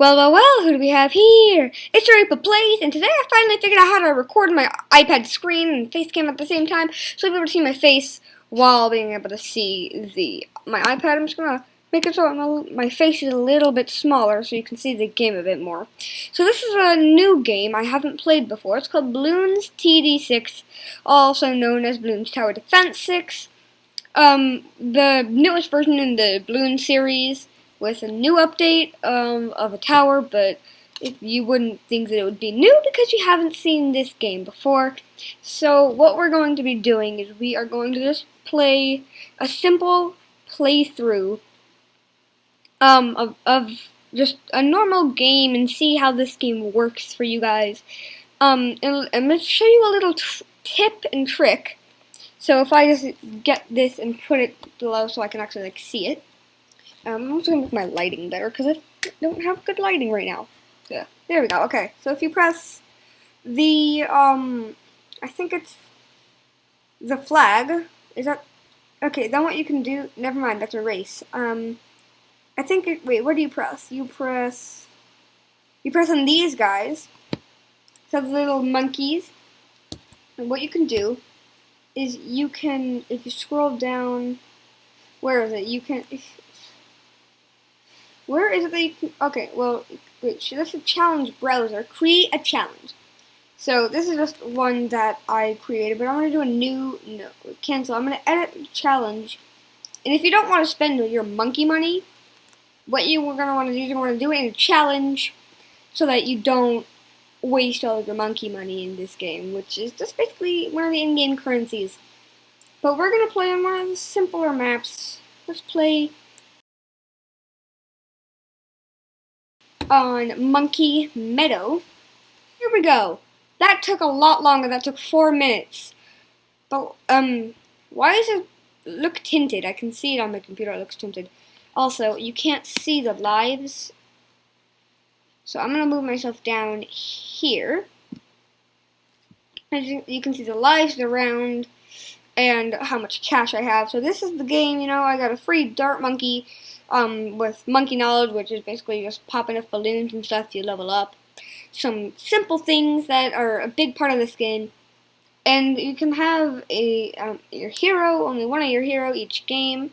Well, who do we have here? It's Rachel Plays, and today I finally figured out how to record my iPad screen and face cam at the same time, so I'll be able to see my face while being able to see my iPad. I'm just gonna make it so my face is a little bit smaller so you can see the game a bit more. So this is a new game I haven't played before. It's called Bloons TD6, also known as Bloons Tower Defense 6. The newest version in the Bloons series, with a new update of a tower, but you wouldn't think that it would be new because you haven't seen this game before. So what we're going to be doing is we are going to just play a simple playthrough of just a normal game and see how this game works for you guys. And I'm going to show you a little tip and trick. So if I just get this and put it below so I can actually see it. I'm also going to make my lighting better because I don't have good lighting right now. Yeah, there we go. Okay, so if you press the, I think it's the flag. Is that, okay, then what you can do, never mind, that's a race. I think, wait, what do you press? You press on these guys, so the little monkeys, and what you can do is you can, if you scroll down, where is it? You can, where is it that you can, okay, well, wait, this is a challenge browser. Create a challenge. So this is just one that I created, but I'm going to do a new, no, cancel. I'm going to edit the challenge. And if you don't want to spend your monkey money, what you're going to want to do is you're going to do it in a challenge so that you don't waste all of your monkey money in this game, which is just basically one of the in-game currencies. But we're going to play on one of the simpler maps. Let's play on Monkey Meadow. Here we go. That took a lot longer. That took 4 minutes. But why does it look tinted? I can see it on my computer. It looks tinted. Also, you can't see the lives. So I'm gonna move myself down here. As you can see the lives, the round, and how much cash I have. So this is the game. You know, I got a free dart monkey. With monkey knowledge, which is basically just pop enough balloons and stuff, you level up. Some simple things that are a big part of this game. And you can have your hero, only one of your hero each game.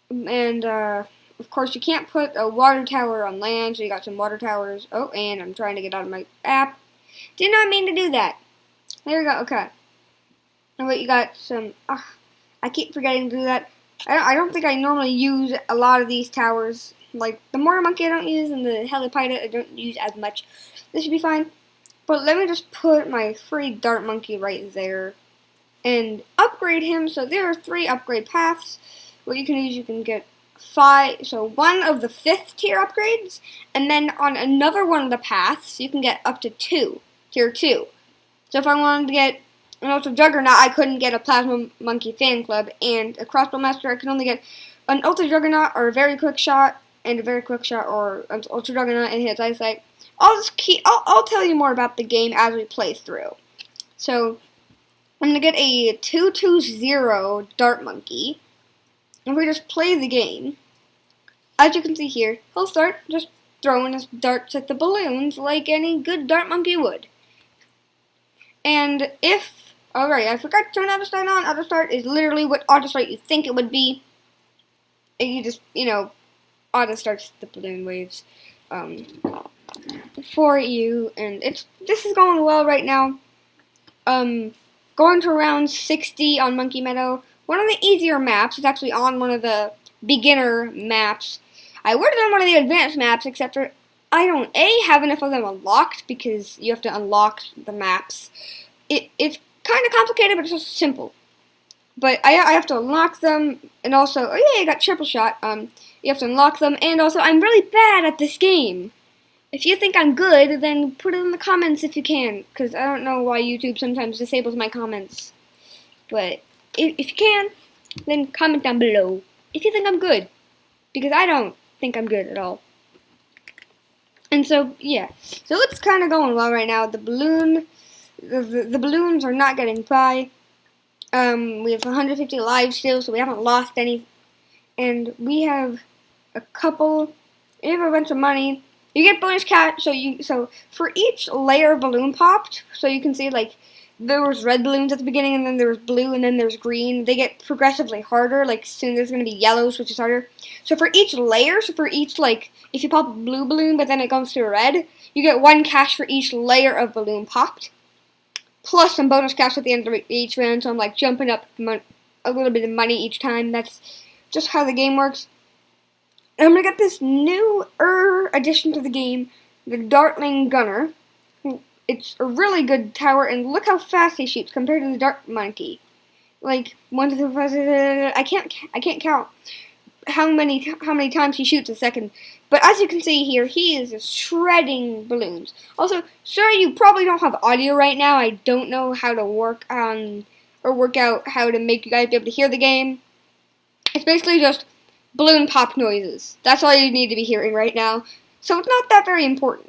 And, of course, you can't put a water tower on land, so you got some water towers. Oh, and I'm trying to get out of my app. Did not mean to do that. There we go, okay. And what you got some, I keep forgetting to do that. I don't think I normally use a lot of these towers. Like, the mortar monkey I don't use, and the helipida I don't use as much. This should be fine. But let me just put my free dart monkey right there. And upgrade him. So there are 3 upgrade paths. What you can use, you can get 5. So one of the 5th tier upgrades. And then on another one of the paths, you can get up to 2. Tier 2. So if I wanted to get an Ultra Juggernaut, I couldn't get a Plasma Monkey Fan Club, and a Crossbow Master, I could only get an Ultra Juggernaut or a Very Quick Shot, and a Very Quick Shot or an Ultra Juggernaut and hits eyesight. I'll tell you more about the game as we play through. So I'm gonna get a 220 Dart Monkey, and we just play the game. As you can see here, he'll start just throwing his darts at the balloons like any good Dart Monkey would. And if alright, I forgot to turn auto start on. Auto start is literally what auto start you think it would be. And you just, auto starts the balloon waves for you. And this is going well right now. Going to around 60 on Monkey Meadow. One of the easier maps. It's actually on one of the beginner maps. I would have done one of the advanced maps, except for I don't have enough of them unlocked because you have to unlock the maps. It's kind of complicated, but it's just simple. But I have to unlock them, and also, oh yeah, I got triple shot. You have to unlock them, and also, I'm really bad at this game. If you think I'm good, then put it in the comments if you can, because I don't know why YouTube sometimes disables my comments. But if you can, then comment down below if you think I'm good, because I don't think I'm good at all. And so, yeah. So it's kind of going well right now. The balloons are not getting by. We have 150 lives still, so we haven't lost any. And we have a bunch of money. You get bonus cash, so for each layer of balloon popped, so you can see like there was red balloons at the beginning, and then there was blue, and then there's green. They get progressively harder, like soon there's going to be yellows, which is harder. So for each layer, so for each, like, if you pop a blue balloon, but then it goes to a red, you get 1 cash for each layer of balloon popped, plus some bonus cash at the end of each round, so I'm like jumping up a little bit of money each time. That's just how the game works. And I'm going to get this new addition to the game, the Dartling Gunner. It's a really good tower, and look how fast he shoots compared to the Dart Monkey. Like 1 to 3, 4, 5, I can't count how many times he shoots a second. But as you can see here, he is just shredding balloons. Also, sorry you probably don't have audio right now. I don't know how to work out how to make you guys be able to hear the game. It's basically just balloon pop noises. That's all you need to be hearing right now. So it's not that very important.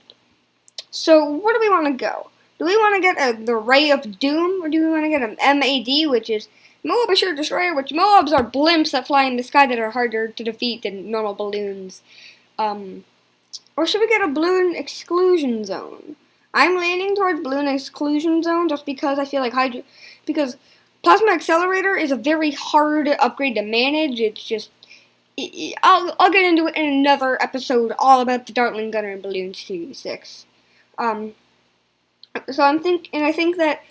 So where do we want to go? Do we want to get the Ray of Doom, or do we want to get an MAD, which is Mob Assured Destroyer, which mobs are blimps that fly in the sky that are harder to defeat than normal balloons. Or should we get a Balloon Exclusion Zone? I'm leaning towards Balloon Exclusion Zone just because I feel like because Plasma Accelerator is a very hard upgrade to manage. It's just I'll get into it in another episode all about the Dartling Gunner and Bloons Series 6. So I think that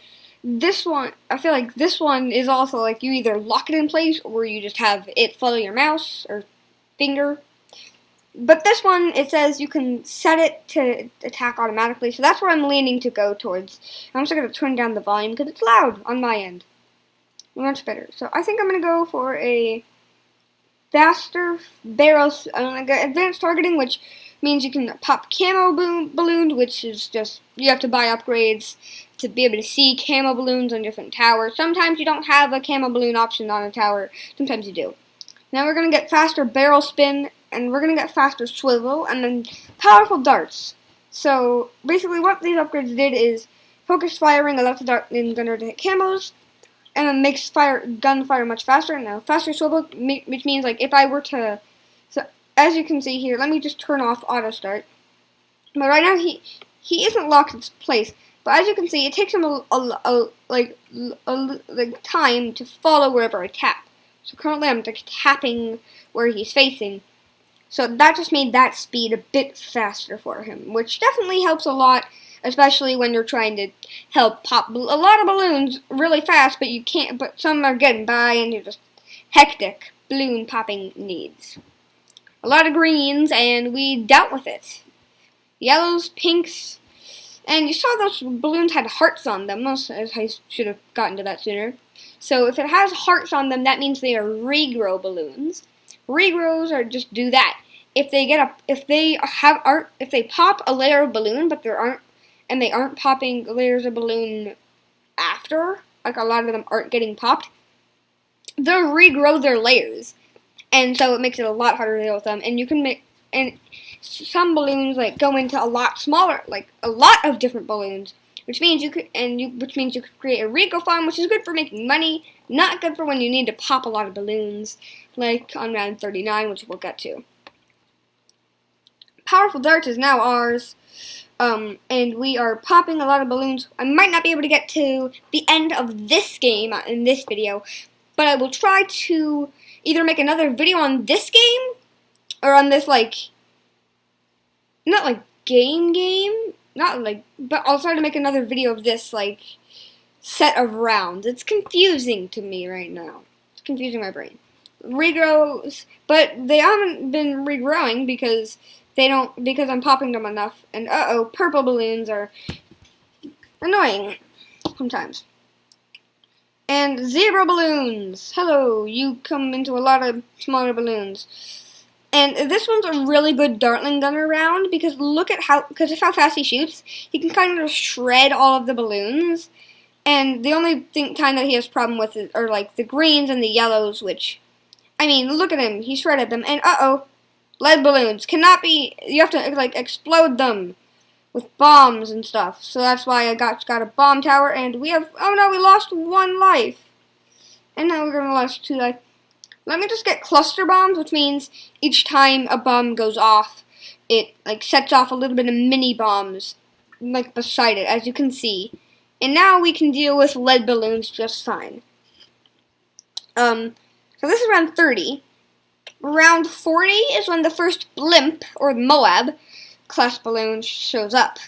this one, I feel like this one is also like you either lock it in place or you just have it follow your mouse or finger. But this one, it says you can set it to attack automatically, so that's where I'm leaning to go towards. I'm also going to turn down the volume because it's loud on my end. Much better. So I think I'm going to go for a faster barrels. I'm going to get advanced targeting, which means you can pop camo balloons, which is just, you have to buy upgrades to be able to see camo balloons on different towers. Sometimes you don't have a camo balloon option on a tower. Sometimes you do. Now we're going to get faster barrel spin, and we're going to get faster swivel, and then powerful darts. So basically what these upgrades did is focused firing allows the Dartling Gunner to hit camos, and then makes gunfire much faster. Now faster swivel, which means like if I were to, so as you can see here, let me just turn off auto start. But right now he isn't locked in place. But as you can see, it takes him like time to follow wherever I tap. So currently I'm like tapping where he's facing. So that just made that speed a bit faster for him, which definitely helps a lot, especially when you're trying to help pop a lot of balloons really fast, but you can't. But some are getting by, and you're just hectic balloon popping needs. A lot of greens, and we dealt with it. Yellows, pinks, and you saw those balloons had hearts on them. I should have gotten to that sooner. So if it has hearts on them, that means they are regrow balloons. Regrows are just do that. If they pop a layer of balloon, but they aren't popping layers of balloon after, like a lot of them aren't getting popped, they'll regrow their layers, and so it makes it a lot harder to deal with them. And you can make, and some balloons like go into a lot smaller, like a lot of different balloons, which means you could create a regrow farm, which is good for making money, not good for when you need to pop a lot of balloons, like on round 39, which we'll get to. Powerful Darts is now ours, and we are popping a lot of balloons. I might not be able to get to the end of this game in this video, but I will try to either make another video on this game, or on this, like, not like but I'll try to make another video of this, like, set of rounds. It's confusing to me right now. It's confusing my brain. Regrows, but they haven't been regrowing because I'm popping them enough. And purple balloons are annoying sometimes. And zebra balloons. Hello, you come into a lot of smaller balloons. And this one's a really good Dartling Gunner round because because of how fast he shoots, he can kind of shred all of the balloons. And the only kind that he has problem with are like the greens and the yellows, which, I mean, look at him, he shredded them. And lead balloons cannot be, you have to like explode them with bombs and stuff. So that's why I got a bomb tower, and we lost 1 life. And now we're gonna lose 2 life. Let me just get cluster bombs, which means each time a bomb goes off, it like sets off a little bit of mini bombs like beside it, as you can see. And now we can deal with lead balloons just fine. So this is round 30. Round 40 is when the first blimp, or Moab, class balloon shows up.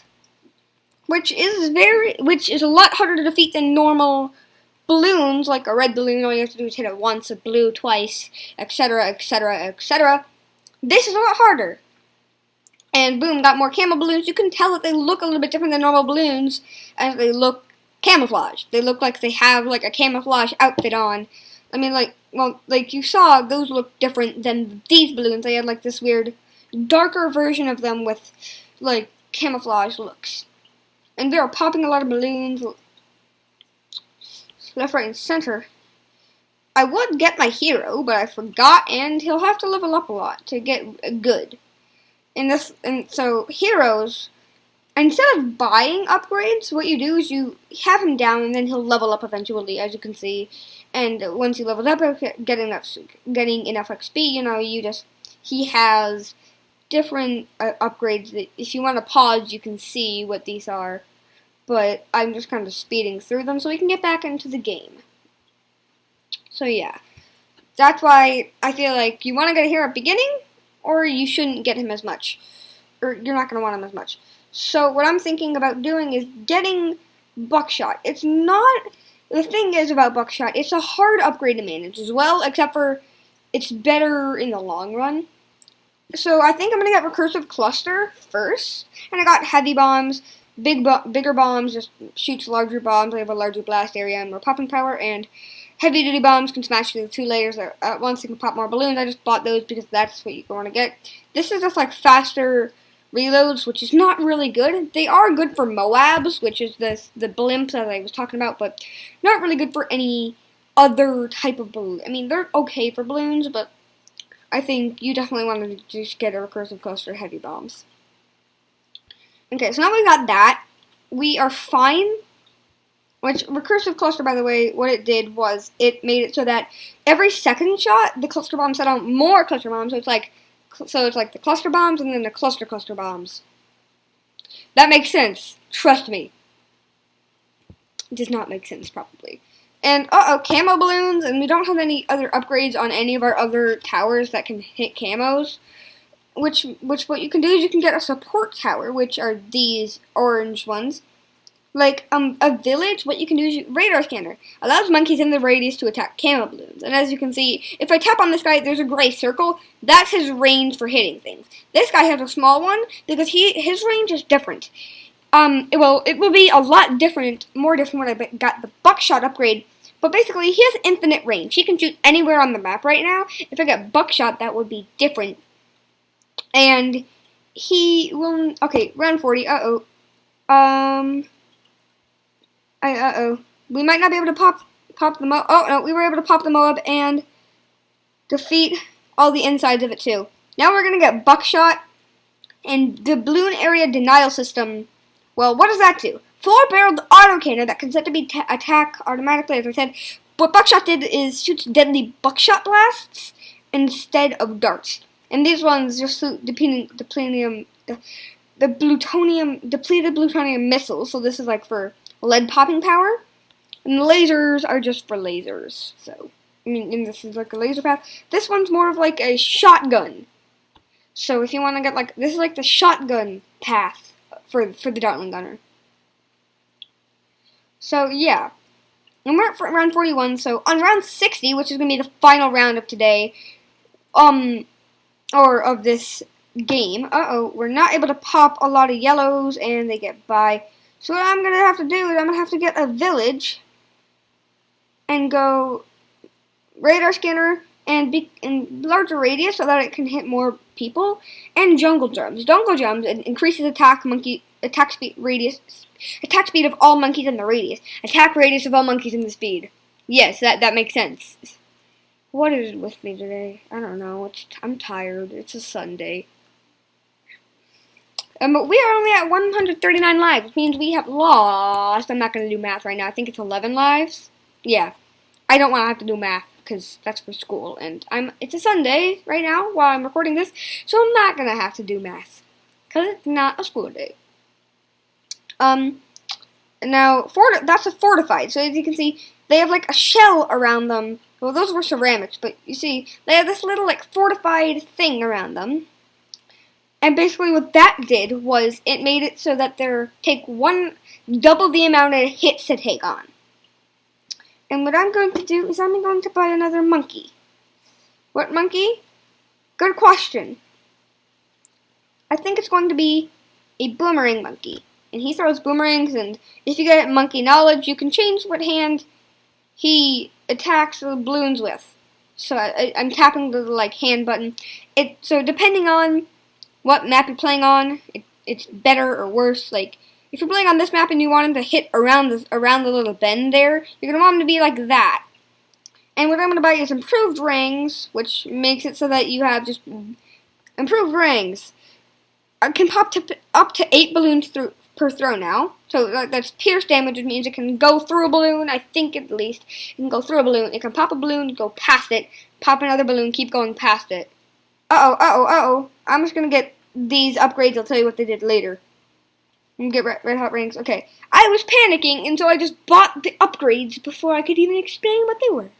Which is a lot harder to defeat than normal balloons, like a red balloon, all you have to do is hit it once, a blue twice, etc., etc., etc. This is a lot harder. And boom, got more camo balloons. You can tell that they look a little bit different than normal balloons, as they look camouflage. They look like they have like a camouflage outfit on. I mean, like you saw, those look different than these balloons. They had like this weird, darker version of them with like camouflage looks. And they are popping a lot of balloons, left, right, and center. I would get my hero, but I forgot, and he'll have to level up a lot to get good. And so heroes, instead of buying upgrades, what you do is you have him down, and then he'll level up eventually, as you can see. And once he levels up, getting enough XP, you know, he has different upgrades that if you want to pause, you can see what these are. But I'm just kind of speeding through them so we can get back into the game. So yeah, that's why I feel like you want to get a hero at the beginning, or you shouldn't get him as much, or you're not going to want him as much. So what I'm thinking about doing is getting Buckshot. It's not, the thing is about Buckshot, it's a hard upgrade to manage as well, except for it's better in the long run. So I think I'm going to get Recursive Cluster first, and I got Heavy Bombs, bigger bombs, just shoots larger bombs, they have a larger blast area and more popping power, and Heavy Duty Bombs can smash through the 2 layers at once, they can pop more balloons. I just bought those because that's what you want to get. This is just like faster reloads, which is not really good. They are good for Moabs, which is the blimps that I was talking about, but not really good for any other type of balloon. I mean, they're okay for balloons, but I think you definitely want to just get a Recursive Cluster Heavy Bombs. Okay, so now we got that. We are fine. Which, Recursive Cluster, by the way, what it did was it made it so that every second shot, the cluster bomb set on more cluster bombs. So it's like the cluster bombs and then the cluster bombs. That makes sense. Trust me. It does not make sense, probably. And, camo balloons, and we don't have any other upgrades on any of our other towers that can hit camos. Which what you can do is you can get a support tower, which are these orange ones. Like, a village, what you can do is radar scanner. Allows monkeys in the radius to attack camo balloons. And as you can see, if I tap on this guy, there's a gray circle. That's his range for hitting things. This guy has a small one because his range is different. It will be a lot different, more different when I got the Buckshot upgrade. But basically, he has infinite range. He can shoot anywhere on the map right now. If I get Buckshot, that would be different. And he will, okay, round 40, we might not be able to pop the Moab. Oh, no, we were able to pop the Moab and defeat all the insides of it, too. Now we're going to get Buckshot and the balloon area denial system. Well, what does that do? 4-barreled autocannon that can set to be attack automatically, as I said. What Buckshot did is shoots deadly buckshot blasts instead of darts. And these ones just depleted plutonium missiles. So this is like for lead popping power. And the lasers are just for lasers. So, I mean, and this is like a laser path. This one's more of like a shotgun. So if you want to get like, this is like the shotgun path for the Dartling Gunner. So yeah. And we're at round 41. So on round 60, which is going to be the final round of today, or of this game, we're not able to pop a lot of yellows and they get by. So what I'm going to have to do is I'm going to have to get a village and go radar scanner and be in larger radius so that it can hit more people, and jungle drums. Jungle drums increases attack speed of all monkeys in the radius. Attack radius of all monkeys in the speed. Yes, that makes sense. What is with me today? I don't know. I'm tired. It's a Sunday. But we are only at 139 lives, which means we have lost. I'm not going to do math right now. I think it's 11 lives. Yeah. I don't want to have to do math because that's for school. And it's a Sunday right now while I'm recording this, so I'm not going to have to do math. because it's not a school day. Now, that's a fortified, so as you can see, they have like a shell around them. Well, those were ceramics, but you see, they have this little like fortified thing around them. And basically what that did was it made it so that they're double the amount of hits to take on. And what I'm going to do is I'm going to buy another monkey. What monkey? Good question. I think it's going to be a boomerang monkey. And he throws boomerangs, and if you get monkey knowledge, you can change what hand he attacks the balloons with. So I'm tapping the like hand button. So depending on what map you're playing on, it's better or worse. Like if you're playing on this map and you want him to hit around the little bend there, you're gonna want him to be like that. And what I'm gonna buy is improved rings, which makes it so that you have just improved rings. It can pop up to 8 balloons per throw now. So that's pierce damage, which means it can go through a balloon. I think at least it can go through a balloon. It can pop a balloon, go past it, pop another balloon, keep going past it. Uh-oh. I'm just gonna get these upgrades. I'll tell you what they did later. I'm gonna get red hot rings. Okay. I was panicking, and so I just bought the upgrades before I could even explain what they were.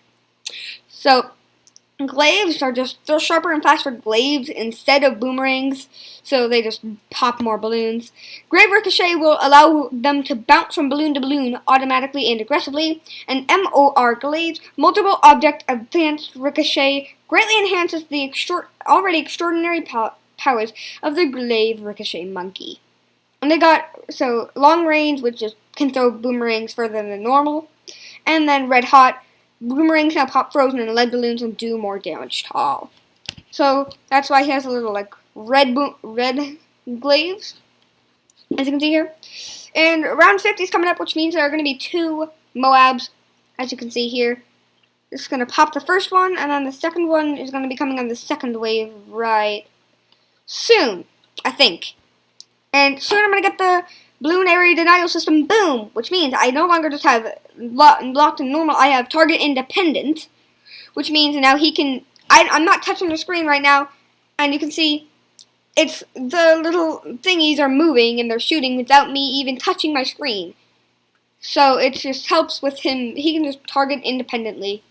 So, glaives they're sharper and faster glaives instead of boomerangs, so they just pop more balloons. Grave Ricochet will allow them to bounce from balloon to balloon automatically and aggressively, and MOR glaives, multiple object advanced ricochet, greatly enhances the already extraordinary powers of the Grave Ricochet monkey. And they got, long range, which can throw boomerangs further than normal, and then red hot, boomerangs now pop frozen and lead balloons and do more damage to all. So that's why he has a little like red glaives, as you can see here. And round 50 is coming up, which means there are going to be 2 Moabs, as you can see here. It's going to pop the first one, and then the second one is going to be coming on the second wave right soon, I think. And soon I'm going to get the Bloon Area Denial System, boom, which means I no longer just have locked and normal, I have target independent, which means now he can, I'm not touching the screen right now, and you can see it's the little thingies are moving and they're shooting without me even touching my screen. So it just helps with him, he can just target independently,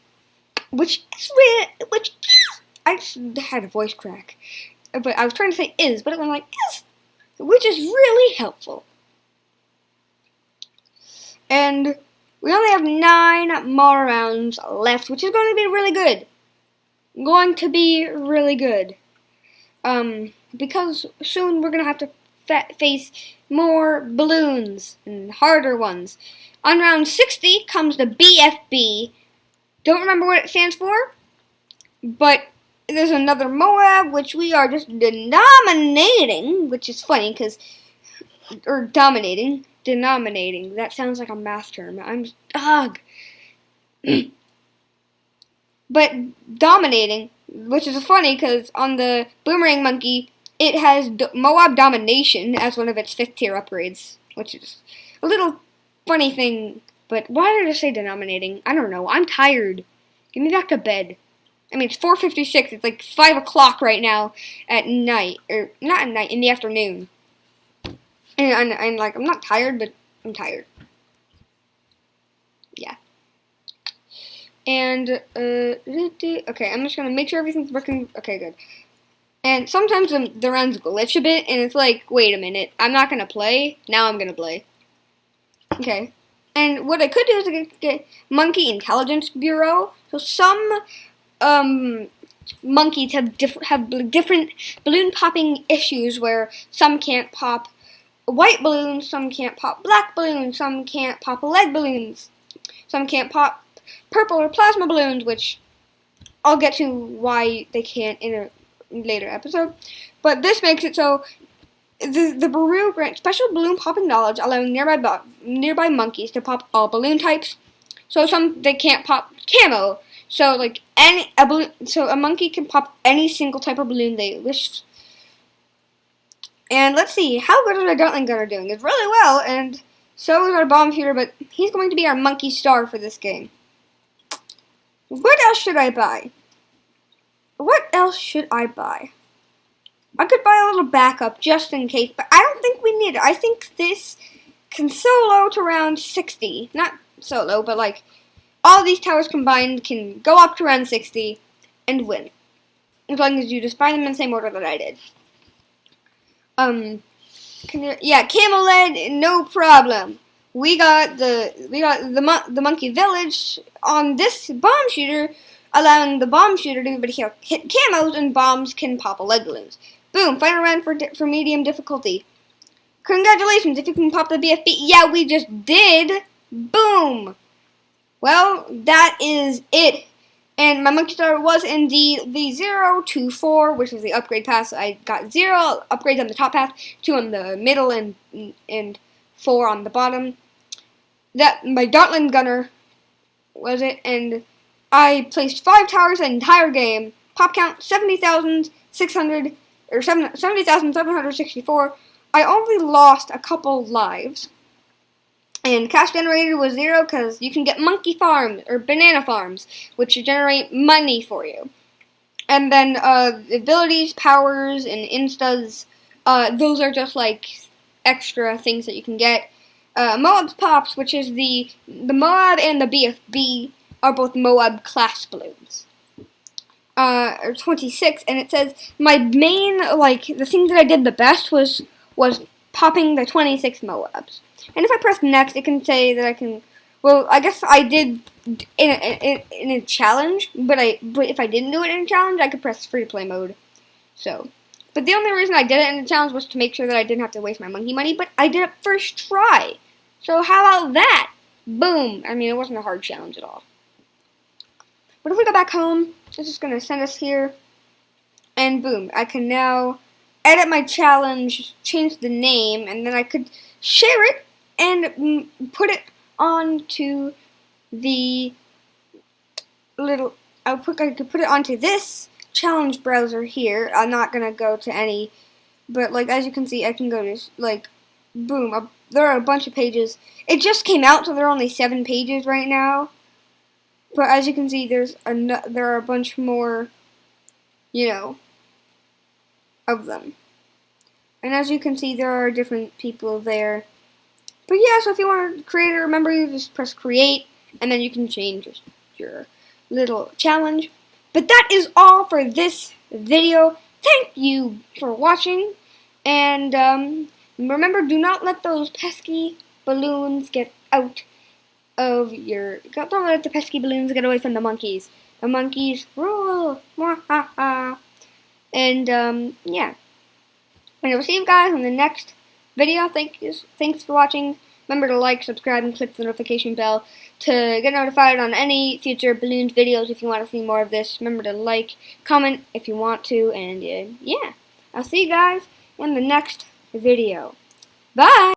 I just had a voice crack, but I was trying to say is, but it went like is, which is really helpful. And we only have 9 more rounds left, which is going to be really good. Because soon we're going to have to face more balloons and harder ones. On round 60 comes the BFB. Don't remember what it stands for, but there's another Moab, which we are just denominating, which is funny because, or dominating. Denominating. That sounds like a math term. I'm just, ugh. But dominating, which is funny because on the Boomerang Monkey, it has Moab Domination as one of its 5th tier upgrades, which is a little funny thing. But why did I say denominating? I don't know. I'm tired. Get me back to bed. I mean, it's 4:56. It's like 5 o'clock right now at night. Or not at night, in the afternoon. And I'm like, I'm not tired, but I'm tired. Yeah. And, okay, I'm just gonna make sure everything's working. Okay, good. And sometimes the rounds glitch a bit, and it's like, wait a minute, I'm not gonna play. Now I'm gonna play. Okay. And what I could do is get Monkey Intelligence Bureau. So some, monkeys have different balloon popping issues where some can't pop white balloons, some can't pop black balloons, some can't pop lead balloons, some can't pop purple or plasma balloons, which I'll get to why they can't in a later episode. But this makes it so the Bureau grants special balloon popping knowledge, allowing nearby monkeys to pop all balloon types. So they can't pop camo. So like a monkey can pop any single type of balloon they wish. And let's see, how good is our Dartling Gunner doing? It's really well, and so is our Bomb Shooter, but he's going to be our monkey star for this game. What else should I buy? I could buy a little backup just in case, but I don't think we need it. I think this can solo to around 60. Not solo, but like all these towers combined can go up to around 60 and win. As long as you just buy them in the same order that I did. Yeah, camel lead, no problem. We got the monkey village on this bomb shooter, allowing the bomb shooter to be able to hit camos and bombs can pop a lead balloons. Boom! Final round for medium difficulty. Congratulations! If you can pop the BFB, yeah, we just did. Boom! Well, that is it. And my monkey star was indeed the 0 to 4, which was the upgrade pass. So I got 0 upgrades on the top path, 2 on the middle, and 4 on the bottom. That my Dartland Gunner was it, and I placed 5 towers the entire game. Pop count 70,600 or 70,764. I only lost a couple lives. And cash generated was 0 because you can get monkey farms or banana farms, which generate money for you. And then abilities, powers, and instas, those are just like extra things that you can get. Moab's Pops, which is the Moab and the BFB, are both Moab class balloons. 26, and it says my main, like, the thing that I did the best was popping the 26 Moabs. And if I press next, it can say that I can. Well, I guess I did in a challenge, but if I didn't do it in a challenge, I could press free play mode. So, but the only reason I did it in a challenge was to make sure that I didn't have to waste my monkey money. But I did it first try. So how about that? Boom! I mean, it wasn't a hard challenge at all. But if we go back home, it's just gonna send us here, and boom! I can now edit my challenge, change the name, and then I could share it and put it onto the little. I could put it onto this challenge browser here. I'm not gonna go to any, but like as you can see, I can go to like, boom. There are a bunch of pages. It just came out, so there are only 7 pages right now. But as you can see, there are a bunch more, of them. And as you can see, there are different people there. But yeah, so if you want to create it, remember you just press create, and then you can change your little challenge. But that is all for this video. Thank you for watching, and remember, do not let those pesky balloons get out of your. Don't let the pesky balloons get away from the monkeys. The monkeys rule. And yeah. And I'll see you guys in the next video. Thanks for watching. Remember to like, subscribe, and click the notification bell to get notified on any future Bloons videos if you want to see more of this. Remember to like, comment if you want to, and yeah. I'll see you guys in the next video. Bye!